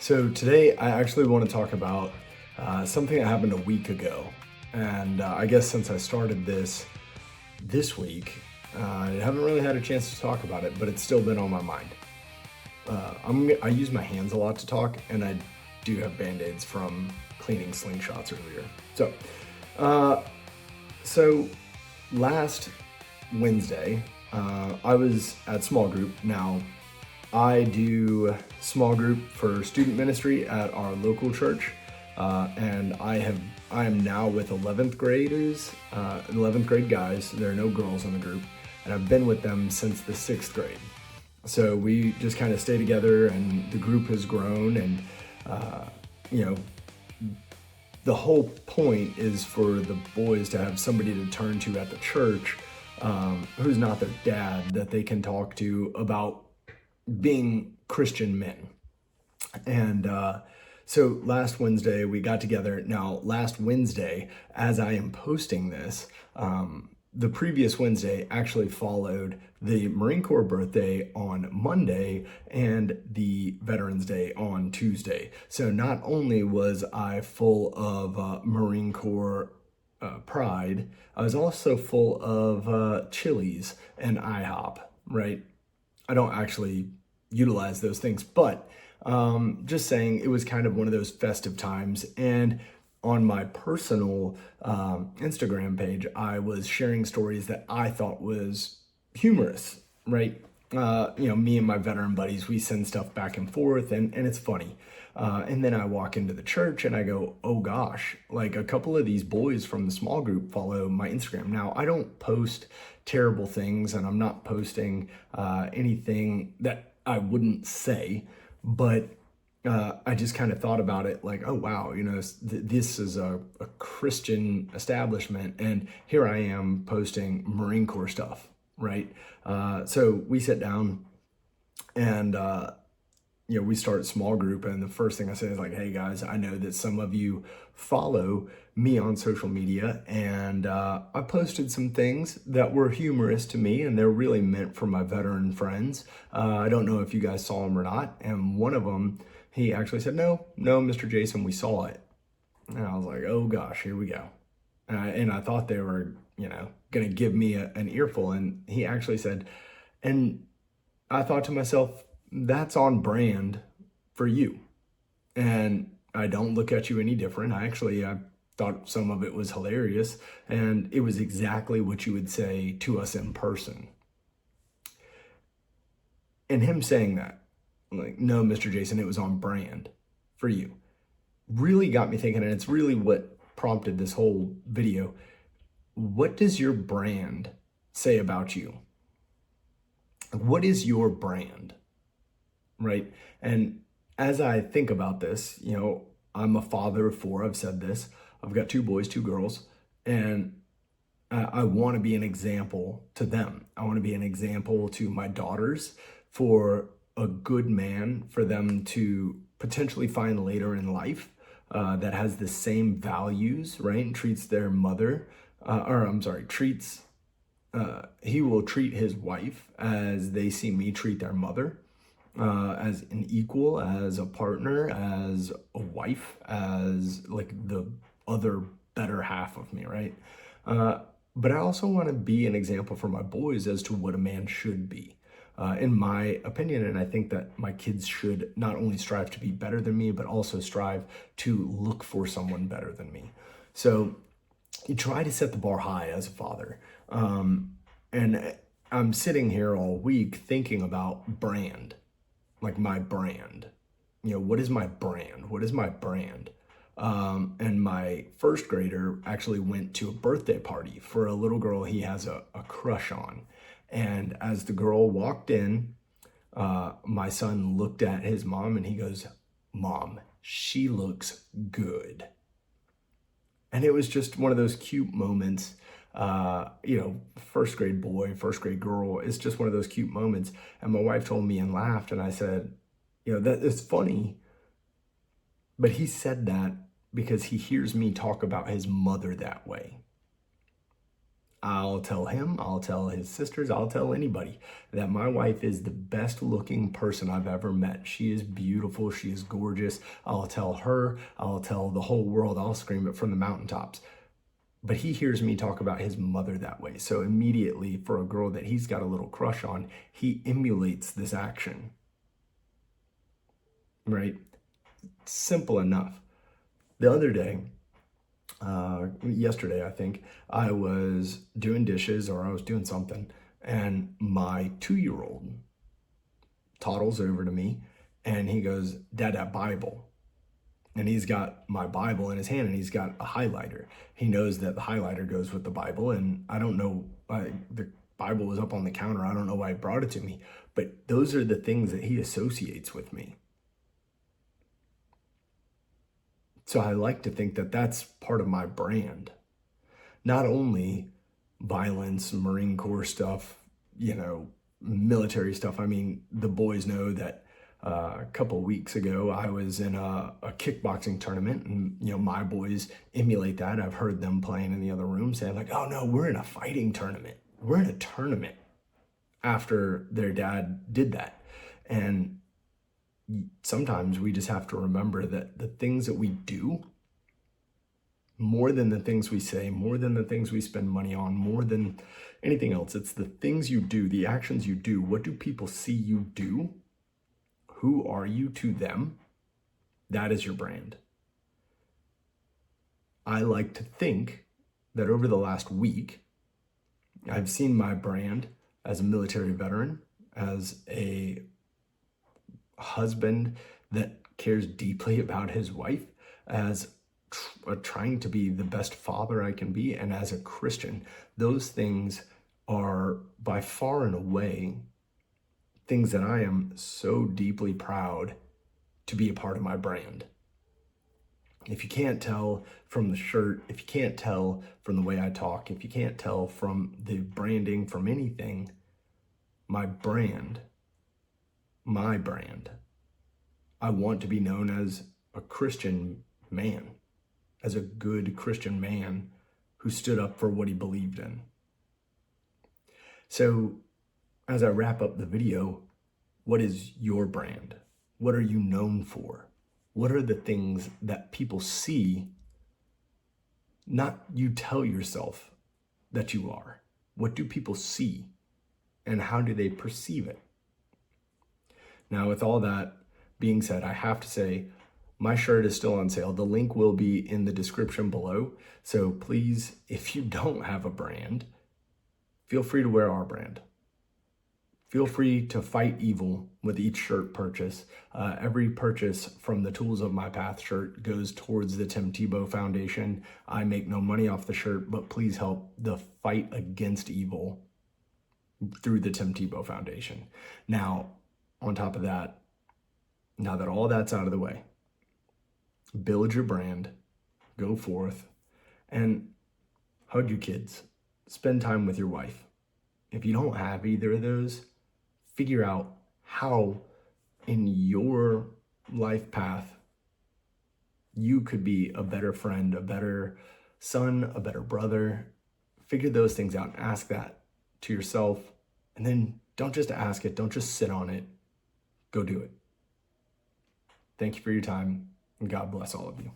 So today I actually want to talk about something that happened a week ago. And I guess since I started this week, I haven't really had a chance to talk about it, but it's still been on my mind. I use my hands a lot to talk, and I do have band-aids from cleaning slingshots earlier. Uh, so last Wednesday, I was at small group. Now, I do small group for student ministry at our local church, and I am now with 11th graders, 11th grade guys. There are no girls in the group, and I've been with them since the 6th grade. So we just kind of stay together, and the group has grown, and you know, the whole point is for the boys to have somebody to turn to at the church, who's not their dad, that they can talk to about being Christian men. And so last Wednesday we got together. Now, last Wednesday, as I am posting this, the previous Wednesday actually followed the Marine Corps birthday on Monday and the Veterans Day on Tuesday. So not only was I full of Marine Corps pride, I was also full of Chili's and IHOP, right? I don't actually utilize those things, but just saying, it was kind of one of those festive times. And on my personal Instagram page, I was sharing stories that I thought was humorous, right? Me and my veteran buddies, we send stuff back and forth, and it's funny. And then I walk into the church and I go, oh gosh, like a couple of these boys from the small group follow my Instagram. Now, I don't post terrible things, and I'm not posting anything that I wouldn't say, but I just kind of thought about it like, oh wow, this is a Christian establishment, and here I am posting Marine Corps stuff, right? So we sit down, and we start small group, and the first thing I say is like, hey guys, I know that some of you follow me on social media, and I posted some things that were humorous to me, and they're really meant for my veteran friends. I don't know if you guys saw them or not, and one of them, he actually said, no, Mr. Jason, we saw it. And I was like, oh gosh, here we go. And I thought they were, going to give me an earful, and he actually said, and I thought to myself, that's on brand for you. And I don't look at you any different. I thought some of it was hilarious, and it was exactly what you would say to us in person. And him saying that, like, no, Mr. Jason, it was on brand for you, really got me thinking, and it's really what prompted this whole video. What does your brand say about you? What is your brand? Right? And as I think about this, I'm a father of 4. I've said this. I've got 2 boys, 2 girls, and I want to be an example to them. I want to be an example to my daughters for a good man for them to potentially find later in life that has the same values, right? And treats their mother, he will treat his wife as they see me treat their mother. As an equal, as a partner, as a wife, as like the other better half of me, right? But I also want to be an example for my boys as to what a man should be, in my opinion. And I think that my kids should not only strive to be better than me, but also strive to look for someone better than me. So you try to set the bar high as a father. And I'm sitting here all week thinking about brand. Like my brand, what is my brand? What is my brand? And my first grader actually went to a birthday party for a little girl he has a crush on. And as the girl walked in, my son looked at his mom and he goes, Mom, she looks good. And it was just one of those cute moments. First grade boy, first grade girl, it's just one of those cute moments. And my wife told me and laughed, and I said, that is funny, but he said that because he hears me talk about his mother that way. I'll tell him, I'll tell his sisters, I'll tell anybody that my wife is the best looking person I've ever met. She is beautiful, she is gorgeous. I'll tell her, I'll tell the whole world, I'll scream it from the mountaintops. But he hears me talk about his mother that way. So immediately, for a girl that he's got a little crush on, he emulates this action. Right? Simple enough. The other day, yesterday, I think, I was doing dishes or I was doing something, and my 2-year-old toddles over to me and he goes, "Dad, that Bible." And he's got my Bible in his hand and he's got a highlighter. He knows that the highlighter goes with the Bible. And I don't know, the Bible was up on the counter. I don't know why he brought it to me, but those are the things that he associates with me. So I like to think that that's part of my brand. Not only violence, Marine Corps stuff, military stuff. I mean, the boys know that a couple of weeks ago, I was in a kickboxing tournament, and my boys emulate that. I've heard them playing in the other room saying like, "Oh no, we're in a fighting tournament. We're in a tournament." After their dad did that, and sometimes we just have to remember that the things that we do, more than the things we say, more than the things we spend money on, more than anything else, it's the things you do, the actions you do. What do people see you do? Who are you to them? That is your brand. I like to think that over the last week, I've seen my brand as a military veteran, as a husband that cares deeply about his wife, as trying to be the best father I can be, and as a Christian. Those things are by far and away things that I am so deeply proud to be a part of my brand. If you can't tell from the shirt, if you can't tell from the way I talk, if you can't tell from the branding, from anything, my brand, I want to be known as a Christian man, as a good Christian man who stood up for what he believed in. So, as I wrap up the video, what is your brand? What are you known for? What are the things that people see, not you tell yourself that you are? What do people see, and how do they perceive it? Now, with all that being said, I have to say, my shirt is still on sale. The link will be in the description below. So please, if you don't have a brand, feel free to wear our brand. Feel free to fight evil with each shirt purchase. Every purchase from the Tools of My Path shirt goes towards the Tim Tebow Foundation. I make no money off the shirt, but please help the fight against evil through the Tim Tebow Foundation. Now, on top of that, now that all that's out of the way, build your brand, go forth, and hug your kids. Spend time with your wife. If you don't have either of those, figure out how in your life path you could be a better friend, a better son, a better brother. Figure those things out and ask that to yourself. And then don't just ask it, don't just sit on it, go do it. Thank you for your time, and God bless all of you.